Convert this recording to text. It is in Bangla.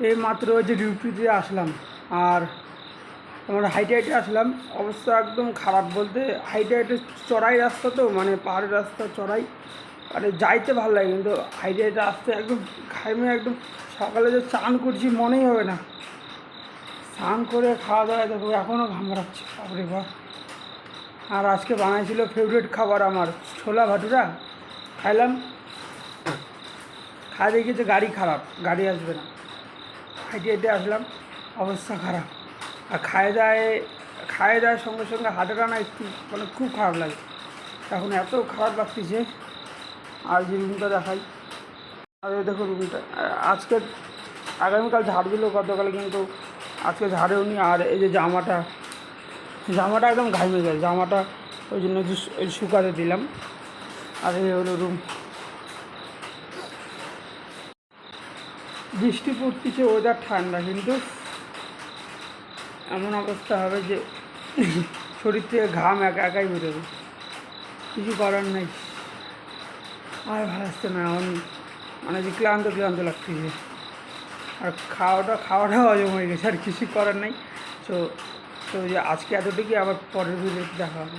এই মাত্র ওই যে ডিউটিতে আসলাম, আর আমরা হাইটে হাইটে আসলাম। অবস্থা একদম খারাপ বলতে, হাইটে হাইটে চড়াই রাস্তা তো, মানে পাহাড়ের রাস্তা চড়াই, মানে যাইতে ভালো লাগে, কিন্তু হাইটে হাইটে আসতে একদম ঘামে একদম। সকালে যে চান করছি মনেই হবে না, স্নান করে খাওয়া দাওয়া দেখো এখনও ঘাম বেরাচ্ছে, বাপরে বাপ। আর আজকে বানাইছিল ফেভারিট খাবার আমার, ছোলা ভাটুরা। খাইলাম, খাই দেখেছে গাড়ি খারাপ, গাড়ি আসবে না, হাইটে হেঁটে আসলাম, অবস্থা খারাপ। আর খায়ে দেওয়ার সঙ্গে সঙ্গে হাঁটাটা না একটু মানে খুব খারাপ লাগে, এখন এত খারাপ লাগতেছে। আর যে রুমটা দেখাই, আর দেখো রুমটা আজকে আগামীকাল ঝাড় দিল গতকাল, কিন্তু আজকে ঝাড়েও নি। আর এই যে জামাটা একদম ঘামে গেছে, জামাটা ওই জন্য শুকাতে দিলাম। আর এই হলো রুম, বৃষ্টি পড়তেছে, ওয়েদার ঠান্ডা, কিন্তু এমন অবস্থা হবে যে শরীর থেকে ঘাম একা একাই বেরোবে, কিছু করার নেই। আর ভালো আসছে না এখন, মানে যে ক্লান্ত লাগতেছে। আর খাওয়াটা হজম হয়ে গেছে, আর কিছু করার নেই। তো তো যে আজকে এতটুকুই, আবার পরের ভিডিওতে দেখা হবে।